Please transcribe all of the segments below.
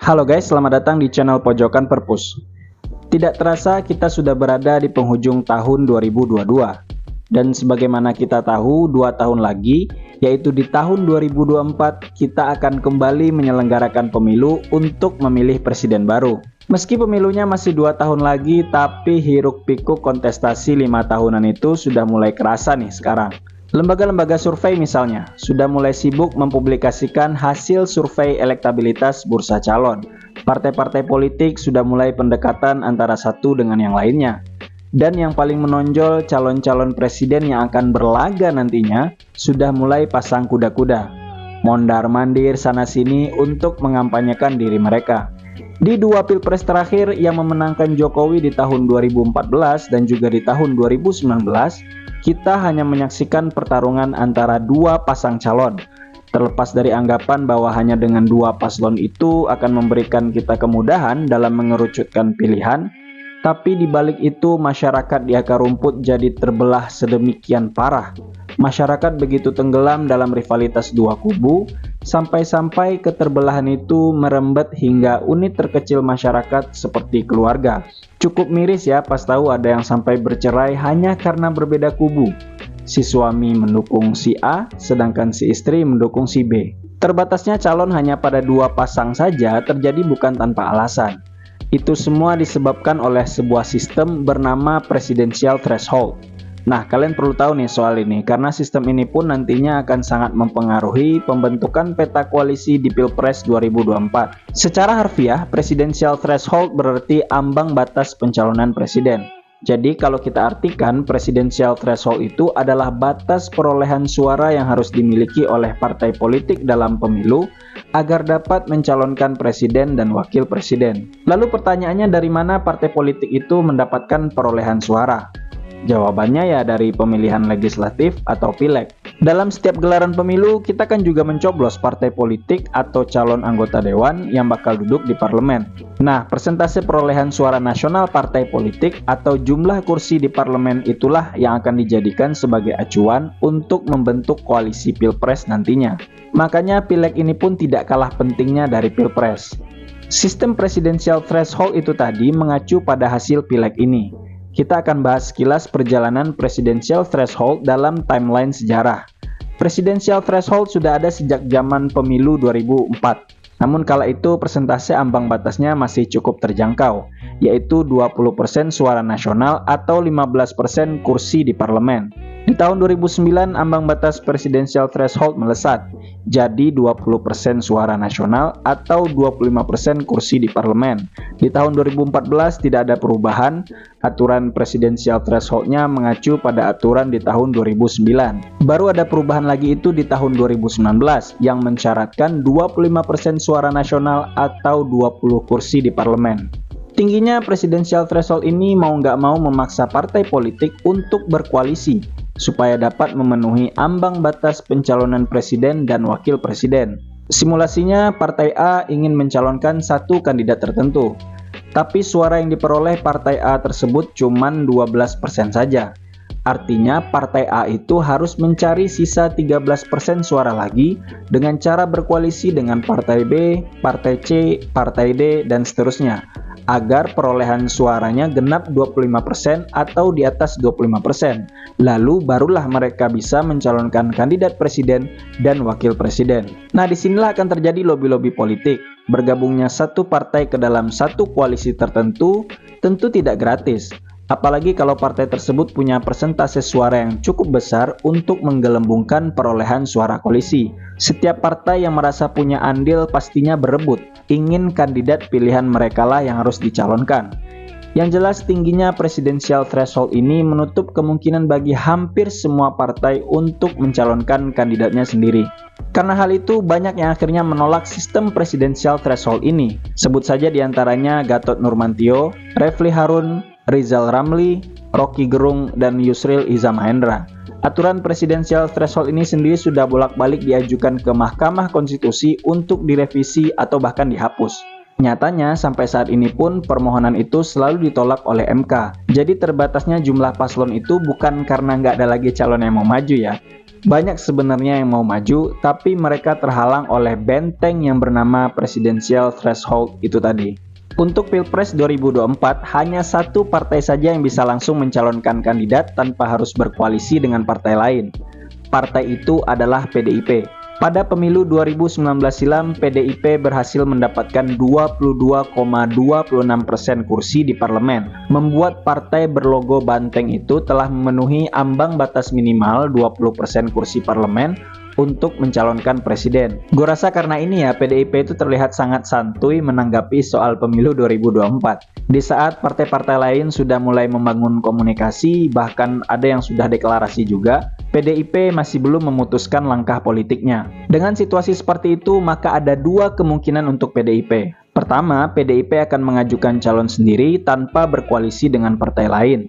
Halo guys, selamat datang di channel Pojokan Perpus. Tidak terasa kita sudah berada di penghujung tahun 2022. Dan sebagaimana kita tahu, 2 tahun lagi, yaitu di tahun 2024, kita akan kembali menyelenggarakan pemilu untuk memilih presiden baru. Meski pemilunya masih 2 tahun lagi, tapi hiruk-pikuk kontestasi 5 tahunan itu sudah mulai kerasa nih sekarang. Lembaga-lembaga survei misalnya sudah mulai sibuk mempublikasikan hasil survei elektabilitas bursa calon. Partai-partai politik sudah mulai pendekatan antara satu dengan yang lainnya. Dan yang paling menonjol, calon-calon presiden yang akan berlaga nantinya sudah mulai pasang kuda-kuda, mondar-mandir sana-sini untuk mengampanyekan diri mereka. Di 2 pilpres terakhir yang memenangkan Jokowi di tahun 2014 dan juga di tahun 2019, kita hanya menyaksikan pertarungan antara 2 pasang calon. Terlepas dari anggapan bahwa hanya dengan 2 paslon itu akan memberikan kita kemudahan dalam mengerucutkan pilihan, tapi di balik itu masyarakat di akar rumput jadi terbelah sedemikian parah. Masyarakat begitu tenggelam dalam rivalitas 2 kubu, sampai-sampai keterbelahan itu merembet hingga unit terkecil masyarakat seperti keluarga. Cukup miris ya pas tahu ada yang sampai bercerai hanya karena berbeda kubu. Si suami mendukung si A, sedangkan si istri mendukung si B. Terbatasnya calon hanya pada 2 pasang saja terjadi bukan tanpa alasan. Itu semua disebabkan oleh sebuah sistem bernama presidential threshold. Nah, kalian perlu tahu nih soal ini, karena sistem ini pun nantinya akan sangat mempengaruhi pembentukan peta koalisi di Pilpres 2024. Secara harfiah, presidential threshold berarti ambang batas pencalonan presiden. Jadi kalau kita artikan, presidential threshold itu adalah batas perolehan suara yang harus dimiliki oleh partai politik dalam pemilu agar dapat mencalonkan presiden dan wakil presiden. Lalu pertanyaannya, dari mana partai politik itu mendapatkan perolehan suara? Jawabannya ya dari pemilihan legislatif atau pileg. Dalam setiap gelaran pemilu, kita kan juga mencoblos partai politik atau calon anggota dewan yang bakal duduk di parlemen. Nah, persentase perolehan suara nasional partai politik atau jumlah kursi di parlemen itulah yang akan dijadikan sebagai acuan untuk membentuk koalisi pilpres nantinya. Makanya pileg ini pun tidak kalah pentingnya dari pilpres. Sistem presidensial threshold itu tadi mengacu pada hasil pileg ini. Kita akan bahas sekilas perjalanan presidential threshold dalam timeline sejarah. Presidential threshold sudah ada sejak zaman pemilu 2004. Namun kala itu persentase ambang batasnya masih cukup terjangkau, yaitu 20% suara nasional atau 15% kursi di parlemen. Di tahun 2009 ambang batas presidential threshold melesat, jadi 20% suara nasional atau 25% kursi di parlemen. Di tahun 2014 tidak ada perubahan, aturan presidensial threshold-nya mengacu pada aturan di tahun 2009. Baru ada perubahan lagi itu di tahun 2019 yang mensyaratkan 25% suara nasional atau 20 kursi di parlemen. Tingginya presidensial threshold ini mau nggak mau memaksa partai politik untuk berkoalisi supaya dapat memenuhi ambang batas pencalonan presiden dan wakil presiden. Simulasinya, Partai A ingin mencalonkan satu kandidat tertentu, tapi suara yang diperoleh Partai A tersebut cuma 12% saja. Artinya Partai A itu harus mencari sisa 13% suara lagi dengan cara berkoalisi dengan Partai B, Partai C, Partai D, dan seterusnya, agar perolehan suaranya genap 25% atau di atas 25%. Lalu barulah mereka bisa mencalonkan kandidat presiden dan wakil presiden. Nah, disinilah akan terjadi lobby-lobby politik. Bergabungnya satu partai ke dalam satu koalisi tertentu tentu tidak gratis. Apalagi kalau partai tersebut punya persentase suara yang cukup besar untuk menggelembungkan perolehan suara koalisi. Setiap partai yang merasa punya andil pastinya berebut, ingin kandidat pilihan mereka lah yang harus dicalonkan. Yang jelas tingginya presidensial threshold ini menutup kemungkinan bagi hampir semua partai untuk mencalonkan kandidatnya sendiri. Karena hal itu, banyak yang akhirnya menolak sistem presidensial threshold ini. Sebut saja diantaranya Gatot Nurmantio, Refli Harun, Rizal Ramli, Rocky Gerung, dan Yusril Iza Mahendra. Aturan presidensial threshold ini sendiri sudah bolak-balik diajukan ke Mahkamah Konstitusi untuk direvisi atau bahkan dihapus. Nyatanya sampai saat ini pun permohonan itu selalu ditolak oleh MK. Jadi terbatasnya jumlah paslon itu bukan karena nggak ada lagi calon yang mau maju ya, Banyak sebenarnya yang mau maju, tapi mereka terhalang oleh benteng yang bernama presidensial threshold itu tadi. Untuk Pilpres 2024, hanya satu partai saja yang bisa langsung mencalonkan kandidat tanpa harus berkoalisi dengan partai lain. Partai itu adalah PDIP. Pada pemilu 2019 silam, PDIP berhasil mendapatkan 22,26% kursi di parlemen, membuat partai berlogo banteng itu telah memenuhi ambang batas minimal 20% kursi parlemen untuk mencalonkan presiden. Gue rasa karena ini ya, PDIP itu terlihat sangat santuy menanggapi soal pemilu 2024. Di saat partai-partai lain sudah mulai membangun komunikasi, bahkan ada yang sudah deklarasi juga, PDIP masih belum memutuskan langkah politiknya. Dengan situasi seperti itu, maka ada dua kemungkinan untuk PDIP. Pertama, PDIP akan mengajukan calon sendiri tanpa berkoalisi dengan partai lain.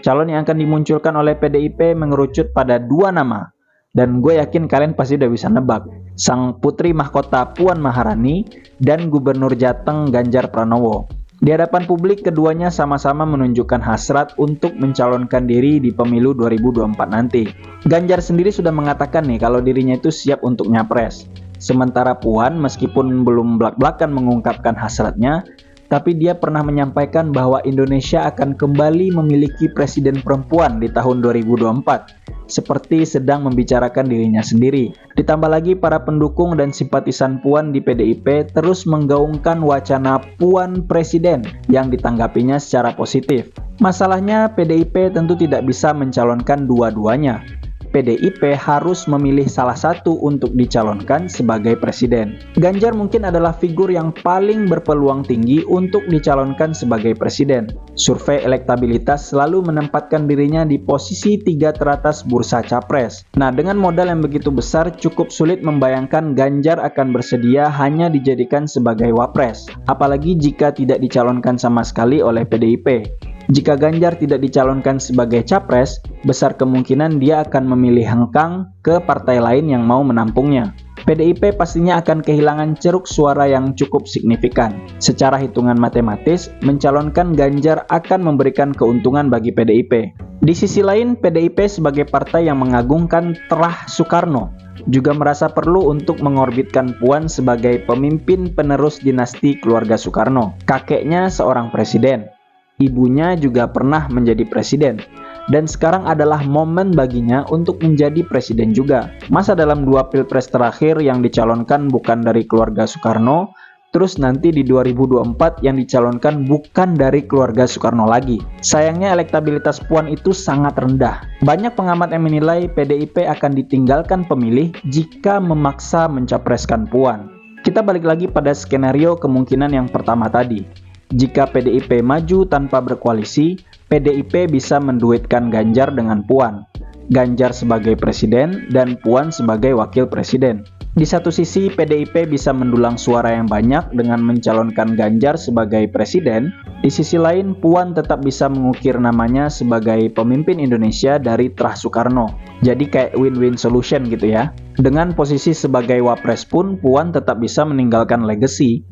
Calon yang akan dimunculkan oleh PDIP mengerucut pada dua nama. Dan gue yakin kalian pasti udah bisa nebak. Sang putri mahkota Puan Maharani dan Gubernur Jateng Ganjar Pranowo. Di hadapan publik, keduanya sama-sama menunjukkan hasrat untuk mencalonkan diri di pemilu 2024 nanti. Ganjar sendiri sudah mengatakan nih kalau dirinya itu siap untuk nyapres. Sementara Puan meskipun belum blak-blakan mengungkapkan hasratnya, tapi dia pernah menyampaikan bahwa Indonesia akan kembali memiliki presiden perempuan di tahun 2024. Seperti sedang membicarakan dirinya sendiri. Ditambah lagi para pendukung dan simpatisan Puan di PDIP terus menggaungkan wacana Puan Presiden yang ditanggapinya secara positif. Masalahnya PDIP tentu tidak bisa mencalonkan dua-duanya. PDIP harus memilih salah satu untuk dicalonkan sebagai presiden. Ganjar mungkin adalah figur yang paling berpeluang tinggi untuk dicalonkan sebagai presiden. Survei elektabilitas selalu menempatkan dirinya di posisi 3 teratas bursa capres. Nah, dengan modal yang begitu besar, cukup sulit membayangkan Ganjar akan bersedia hanya dijadikan sebagai wapres. Apalagi jika tidak dicalonkan sama sekali oleh PDIP. Jika Ganjar tidak dicalonkan sebagai capres, besar kemungkinan dia akan memilih hengkang ke partai lain yang mau menampungnya. PDIP pastinya akan kehilangan ceruk suara yang cukup signifikan. Secara hitungan matematis, mencalonkan Ganjar akan memberikan keuntungan bagi PDIP. Di sisi lain, PDIP sebagai partai yang mengagungkan terah Soekarno juga merasa perlu untuk mengorbitkan Puan sebagai pemimpin penerus dinasti keluarga Soekarno. Kakeknya seorang presiden. Ibunya juga pernah menjadi presiden, dan sekarang adalah momen baginya untuk menjadi presiden juga. Masa dalam 2 pilpres terakhir yang dicalonkan bukan dari keluarga Soekarno, terus nanti di 2024 yang dicalonkan bukan dari keluarga Soekarno lagi. Sayangnya elektabilitas Puan itu sangat rendah. Banyak pengamat yang menilai PDIP akan ditinggalkan pemilih jika memaksa mencapreskan Puan. Kita balik lagi pada skenario kemungkinan yang pertama tadi. Jika PDIP maju tanpa berkoalisi, PDIP bisa menduetkan Ganjar dengan Puan. Ganjar sebagai presiden dan Puan sebagai wakil presiden. Di satu sisi, PDIP bisa mendulang suara yang banyak dengan mencalonkan Ganjar sebagai presiden. Di sisi lain, Puan tetap bisa mengukir namanya sebagai pemimpin Indonesia dari terah Soekarno. Jadi kayak win-win solution gitu ya. Dengan posisi sebagai wapres pun, Puan tetap bisa meninggalkan legacy.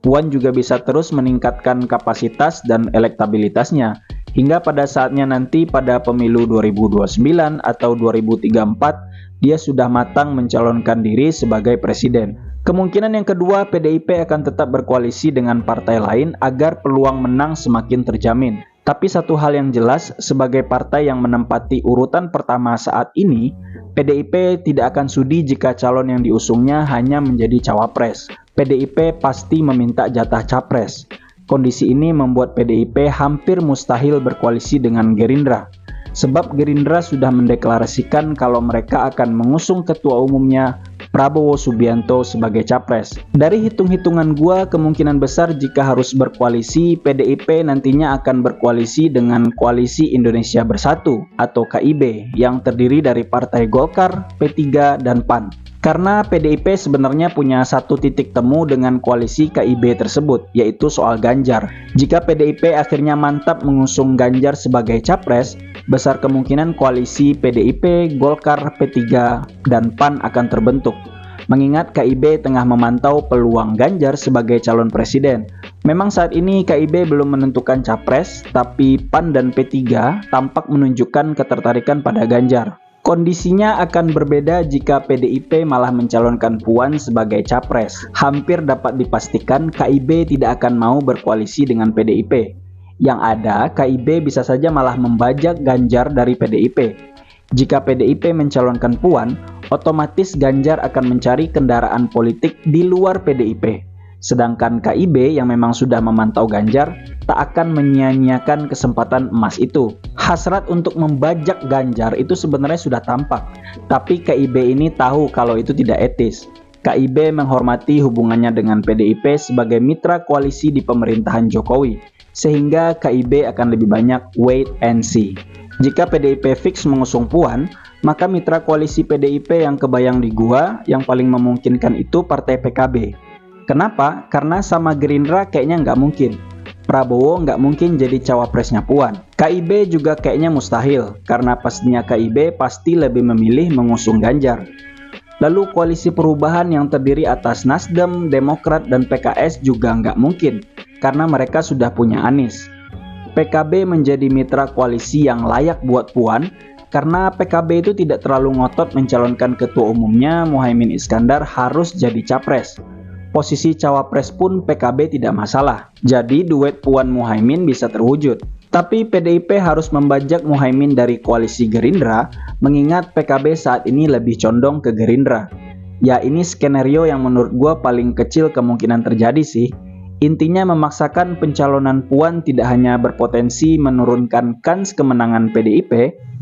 Puan juga bisa terus meningkatkan kapasitas dan elektabilitasnya hingga pada saatnya nanti pada pemilu 2029 atau 2034 dia sudah matang mencalonkan diri sebagai presiden. Kemungkinan yang kedua, PDIP akan tetap berkoalisi dengan partai lain agar peluang menang semakin terjamin. Tapi satu hal yang jelas, sebagai partai yang menempati urutan pertama saat ini, PDIP tidak akan sudi jika calon yang diusungnya hanya menjadi cawapres. PDIP pasti meminta jatah capres. Kondisi ini membuat PDIP hampir mustahil berkoalisi dengan Gerindra. Sebab Gerindra sudah mendeklarasikan kalau mereka akan mengusung ketua umumnya Prabowo Subianto sebagai capres. Dari hitung-hitungan gua, kemungkinan besar jika harus berkoalisi, PDIP nantinya akan berkoalisi dengan Koalisi Indonesia Bersatu atau KIB yang terdiri dari Partai Golkar, P3, dan PAN. Karena PDIP sebenarnya punya satu titik temu dengan koalisi KIB tersebut, yaitu soal Ganjar. Jika PDIP akhirnya mantap mengusung Ganjar sebagai capres, besar kemungkinan koalisi PDIP, Golkar, P3, dan PAN akan terbentuk. Mengingat KIB tengah memantau peluang Ganjar sebagai calon presiden. Memang saat ini KIB belum menentukan capres, tapi PAN dan P3 tampak menunjukkan ketertarikan pada Ganjar. Kondisinya akan berbeda jika PDIP malah mencalonkan Puan sebagai capres. Hampir dapat dipastikan KIB tidak akan mau berkoalisi dengan PDIP. Yang ada, KIB bisa saja malah membajak Ganjar dari PDIP. Jika PDIP mencalonkan Puan, otomatis Ganjar akan mencari kendaraan politik di luar PDIP. Sedangkan KIB yang memang sudah memantau Ganjar tak akan menyia-nyiakan kesempatan emas itu. Hasrat untuk membajak Ganjar itu sebenarnya sudah tampak, tapi KIB ini tahu kalau itu tidak etis. KIB menghormati hubungannya dengan PDIP sebagai mitra koalisi di pemerintahan Jokowi, sehingga KIB akan lebih banyak wait and see. Jika PDIP fix mengusung Puan, maka mitra koalisi PDIP yang kebayang di gua yang paling memungkinkan itu partai PKB. Kenapa? Karena sama Gerindra kayaknya nggak mungkin. Prabowo nggak mungkin jadi cawapresnya Puan. KIB juga kayaknya mustahil, karena pastinya KIB pasti lebih memilih mengusung Ganjar. Lalu koalisi perubahan yang terdiri atas Nasdem, Demokrat, dan PKS juga nggak mungkin, karena mereka sudah punya Anies. PKB menjadi mitra koalisi yang layak buat Puan, karena PKB itu tidak terlalu ngotot mencalonkan ketua umumnya Muhaimin Iskandar harus jadi capres. Posisi cawapres pun PKB tidak masalah, jadi duet Puan Muhaimin bisa terwujud. Tapi PDIP harus membajak Muhaimin dari koalisi Gerindra, mengingat PKB saat ini lebih condong ke Gerindra. Ya ini skenario yang menurut gue paling kecil kemungkinan terjadi sih. Intinya memaksakan pencalonan Puan tidak hanya berpotensi menurunkan kans kemenangan PDIP,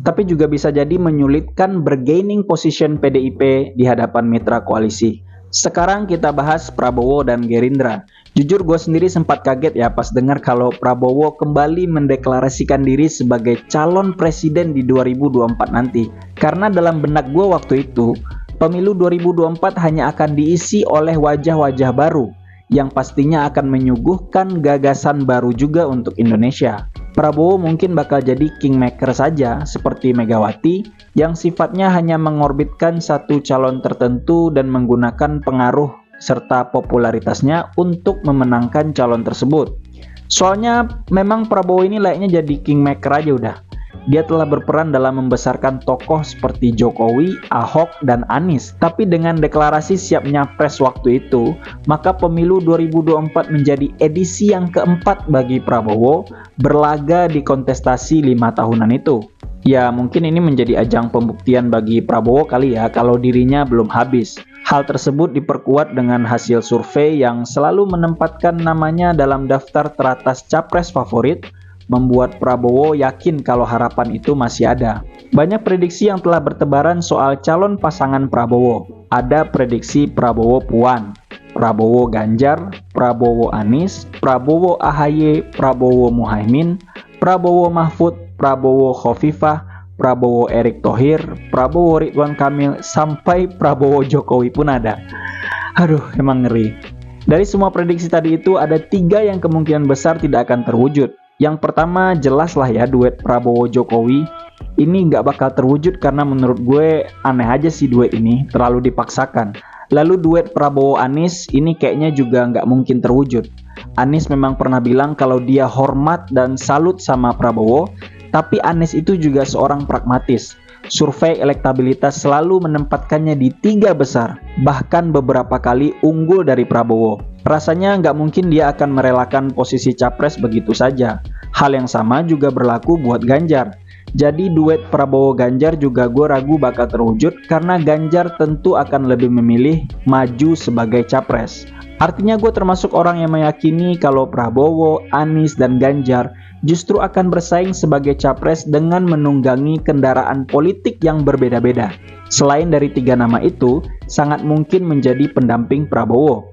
tapi juga bisa jadi menyulitkan bargaining position PDIP di hadapan mitra koalisi. Sekarang kita bahas Prabowo dan Gerindra. Jujur gue sendiri sempat kaget ya pas dengar kalau Prabowo kembali mendeklarasikan diri sebagai calon presiden di 2024 nanti. Karena dalam benak gue waktu itu, pemilu 2024 hanya akan diisi oleh wajah-wajah baru yang pastinya akan menyuguhkan gagasan baru juga untuk Indonesia. Prabowo mungkin bakal jadi kingmaker saja seperti Megawati yang sifatnya hanya mengorbitkan satu calon tertentu dan menggunakan pengaruh serta popularitasnya untuk memenangkan calon tersebut. Soalnya memang Prabowo ini layaknya jadi kingmaker aja udah. Dia telah berperan dalam membesarkan tokoh seperti Jokowi, Ahok, dan Anies. Tapi dengan deklarasi siap nyapres waktu itu, maka pemilu 2024 menjadi edisi yang keempat bagi Prabowo berlaga di kontestasi 5 tahunan itu. Ya mungkin ini menjadi ajang pembuktian bagi Prabowo kali ya kalau dirinya belum habis. Hal tersebut diperkuat dengan hasil survei yang selalu menempatkan namanya dalam daftar teratas capres favorit, membuat Prabowo yakin kalau harapan itu masih ada. Banyak prediksi yang telah bertebaran soal calon pasangan Prabowo. Ada prediksi Prabowo Puan, Prabowo Ganjar, Prabowo Anies, Prabowo AHY, Prabowo Muhaimin, Prabowo Mahfud, Prabowo Khofifah, Prabowo Erick Thohir, Prabowo Ridwan Kamil, sampai Prabowo Jokowi pun ada. Aduh, emang ngeri. Dari semua prediksi tadi itu ada 3 yang kemungkinan besar tidak akan terwujud. Yang pertama jelas lah ya duet Prabowo-Jokowi. Ini nggak bakal terwujud karena menurut gue aneh aja sih duet ini, terlalu dipaksakan. Lalu duet Prabowo-Anies ini kayaknya juga nggak mungkin terwujud. Anies memang pernah bilang kalau dia hormat dan salut sama Prabowo, tapi Anies itu juga seorang pragmatis. Survei elektabilitas selalu menempatkannya di 3 besar, bahkan beberapa kali unggul dari Prabowo. Rasanya nggak mungkin dia akan merelakan posisi capres begitu saja. Hal yang sama juga berlaku buat Ganjar. Jadi duet Prabowo-Ganjar juga gue ragu bakal terwujud karena Ganjar tentu akan lebih memilih maju sebagai capres. Artinya gue termasuk orang yang meyakini kalau Prabowo, Anies, dan Ganjar justru akan bersaing sebagai capres dengan menunggangi kendaraan politik yang berbeda-beda. Selain dari 3 nama itu, sangat mungkin menjadi pendamping Prabowo.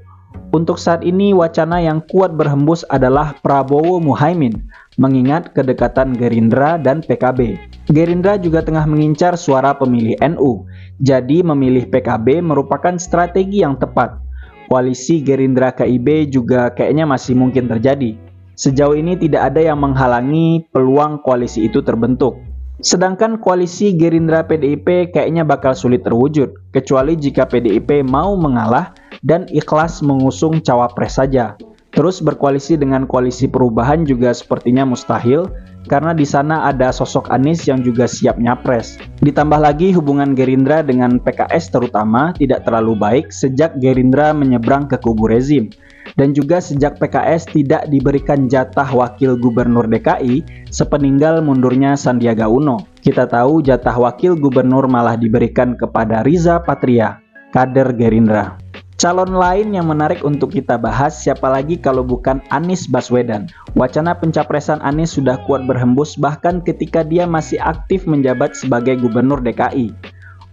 Untuk saat ini wacana yang kuat berhembus adalah Prabowo Muhaimin, mengingat kedekatan Gerindra dan PKB. Gerindra juga tengah mengincar suara pemilih NU, jadi memilih PKB merupakan strategi yang tepat. Koalisi Gerindra KIB juga kayaknya masih mungkin terjadi. Sejauh ini tidak ada yang menghalangi peluang koalisi itu terbentuk. Sedangkan koalisi Gerindra PDIP kayaknya bakal sulit terwujud, kecuali jika PDIP mau mengalah dan ikhlas mengusung cawapres saja. Terus berkoalisi dengan Koalisi Perubahan juga sepertinya mustahil, karena di sana ada sosok Anies yang juga siap nyapres. Ditambah lagi hubungan Gerindra dengan PKS terutama tidak terlalu baik sejak Gerindra menyeberang ke kubu rezim. Dan juga sejak PKS tidak diberikan jatah wakil gubernur DKI sepeninggal mundurnya Sandiaga Uno. Kita tahu jatah wakil gubernur malah diberikan kepada Riza Patria, kader Gerindra. Calon lain yang menarik untuk kita bahas siapa lagi kalau bukan Anies Baswedan. Wacana pencapresan Anies sudah kuat berhembus bahkan ketika dia masih aktif menjabat sebagai gubernur DKI.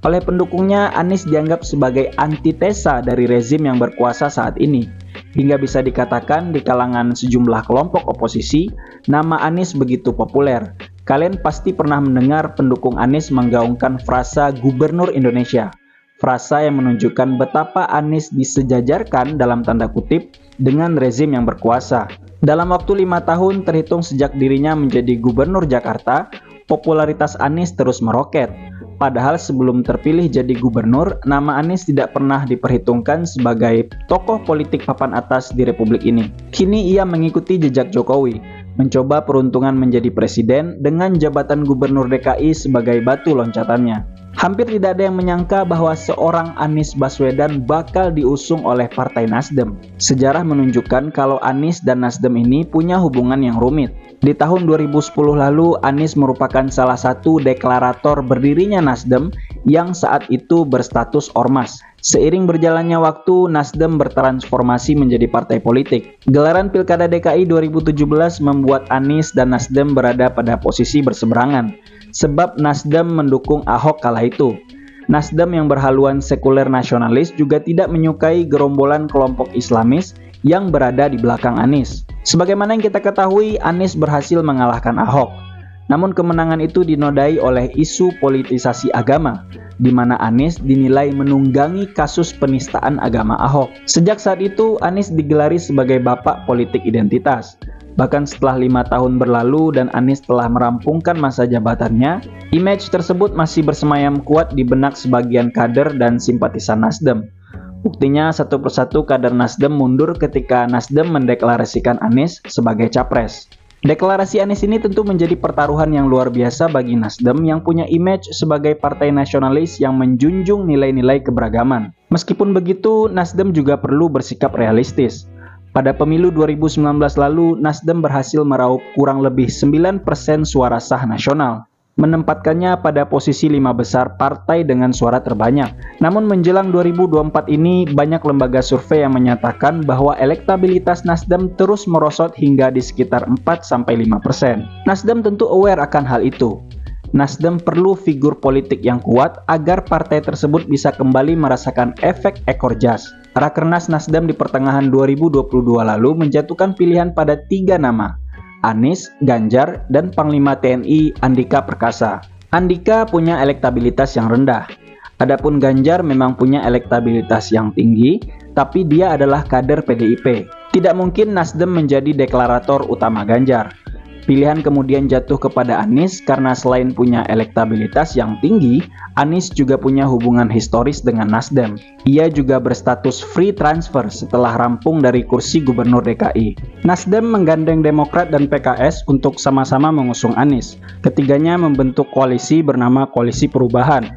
Oleh pendukungnya, Anies dianggap sebagai antitesa dari rezim yang berkuasa saat ini. Hingga bisa dikatakan di kalangan sejumlah kelompok oposisi, nama Anies begitu populer. Kalian pasti pernah mendengar pendukung Anies menggaungkan frasa Gubernur Indonesia. Frasa yang menunjukkan betapa Anies disejajarkan dalam tanda kutip dengan rezim yang berkuasa. Dalam waktu 5 tahun terhitung sejak dirinya menjadi gubernur Jakarta, popularitas Anies terus meroket. Padahal sebelum terpilih jadi gubernur, nama Anies tidak pernah diperhitungkan sebagai tokoh politik papan atas di Republik ini. Kini ia mengikuti jejak Jokowi, mencoba peruntungan menjadi presiden dengan jabatan gubernur DKI sebagai batu loncatannya. Hampir tidak ada yang menyangka bahwa seorang Anies Baswedan bakal diusung oleh Partai Nasdem. Sejarah menunjukkan kalau Anies dan Nasdem ini punya hubungan yang rumit. Di tahun 2010 lalu, Anies merupakan salah satu deklarator berdirinya Nasdem yang saat itu berstatus ormas. Seiring berjalannya waktu, Nasdem bertransformasi menjadi partai politik. Gelaran Pilkada DKI 2017 membuat Anies dan Nasdem berada pada posisi berseberangan. Sebab Nasdem mendukung Ahok kala itu. Nasdem yang berhaluan sekuler nasionalis juga tidak menyukai gerombolan kelompok Islamis yang berada di belakang Anies. Sebagaimana yang kita ketahui, Anies berhasil mengalahkan Ahok. Namun kemenangan itu dinodai oleh isu politisasi agama, di mana Anies dinilai menunggangi kasus penistaan agama Ahok. Sejak saat itu, Anies digelari sebagai bapak politik identitas. Bahkan setelah 5 tahun berlalu dan Anies telah merampungkan masa jabatannya, image tersebut masih bersemayam kuat di benak sebagian kader dan simpatisan Nasdem. Buktinya satu persatu kader Nasdem mundur ketika Nasdem mendeklarasikan Anies sebagai capres. Deklarasi Anies ini tentu menjadi pertaruhan yang luar biasa bagi Nasdem yang punya image sebagai partai nasionalis yang menjunjung nilai-nilai keberagaman. Meskipun begitu, Nasdem juga perlu bersikap realistis. Pada pemilu 2019 lalu, Nasdem berhasil meraup kurang lebih 9% suara sah nasional, menempatkannya pada posisi 5 besar partai dengan suara terbanyak. Namun menjelang 2024 ini, banyak lembaga survei yang menyatakan bahwa elektabilitas Nasdem terus merosot hingga di sekitar 4-5%. Nasdem tentu aware akan hal itu. Nasdem perlu figur politik yang kuat agar partai tersebut bisa kembali merasakan efek ekor jas. Rakernas Nasdem di pertengahan 2022 lalu menjatuhkan pilihan pada 3 nama, Anies, Ganjar, dan Panglima TNI Andika Perkasa. Andika punya elektabilitas yang rendah. Adapun Ganjar memang punya elektabilitas yang tinggi, tapi dia adalah kader PDIP. Tidak mungkin Nasdem menjadi deklarator utama Ganjar. Pilihan kemudian jatuh kepada Anies karena selain punya elektabilitas yang tinggi, Anies juga punya hubungan historis dengan Nasdem. Ia juga berstatus free transfer setelah rampung dari kursi gubernur DKI. Nasdem menggandeng Demokrat dan PKS untuk sama-sama mengusung Anies. Ketiganya membentuk koalisi bernama Koalisi Perubahan.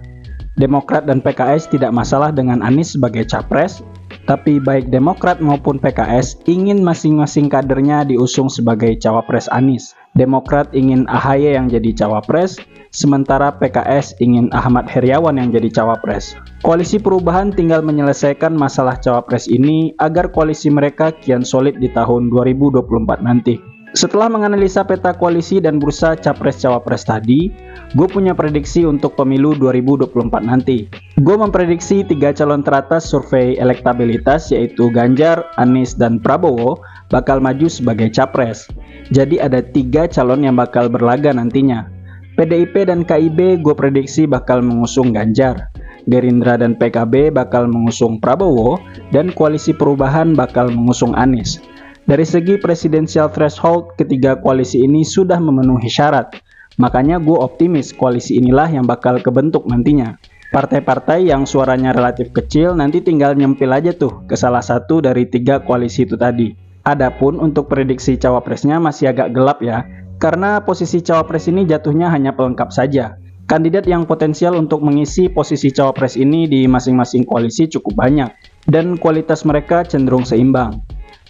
Demokrat dan PKS tidak masalah dengan Anies sebagai capres, tapi baik Demokrat maupun PKS ingin masing-masing kadernya diusung sebagai cawapres Anies. Demokrat ingin AHY yang jadi cawapres, sementara PKS ingin Ahmad Heriawan yang jadi cawapres. Koalisi Perubahan tinggal menyelesaikan masalah cawapres ini agar koalisi mereka kian solid di tahun 2024 nanti. Setelah menganalisa peta koalisi dan bursa capres-cawapres tadi, gue punya prediksi untuk pemilu 2024 nanti. Gue memprediksi 3 calon teratas survei elektabilitas yaitu Ganjar, Anies, dan Prabowo bakal maju sebagai capres. Jadi ada 3 calon yang bakal berlaga nantinya. PDIP dan KIB gue prediksi bakal mengusung Ganjar. Gerindra dan PKB bakal mengusung Prabowo, dan Koalisi Perubahan bakal mengusung Anies. Dari segi presidensial threshold, ketiga koalisi ini sudah memenuhi syarat. Makanya gue optimis koalisi inilah yang bakal kebentuk nantinya. Partai-partai yang suaranya relatif kecil nanti tinggal nyempil aja tuh ke salah satu dari 3 koalisi itu tadi. Adapun untuk prediksi cawapresnya masih agak gelap ya, karena posisi cawapres ini jatuhnya hanya pelengkap saja. Kandidat yang potensial untuk mengisi posisi cawapres ini di masing-masing koalisi cukup banyak, dan kualitas mereka cenderung seimbang.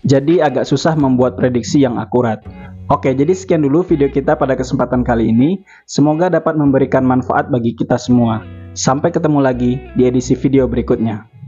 Jadi agak susah membuat prediksi yang akurat. Oke, jadi sekian dulu video kita pada kesempatan kali ini. Semoga dapat memberikan manfaat bagi kita semua. Sampai ketemu lagi di edisi video berikutnya.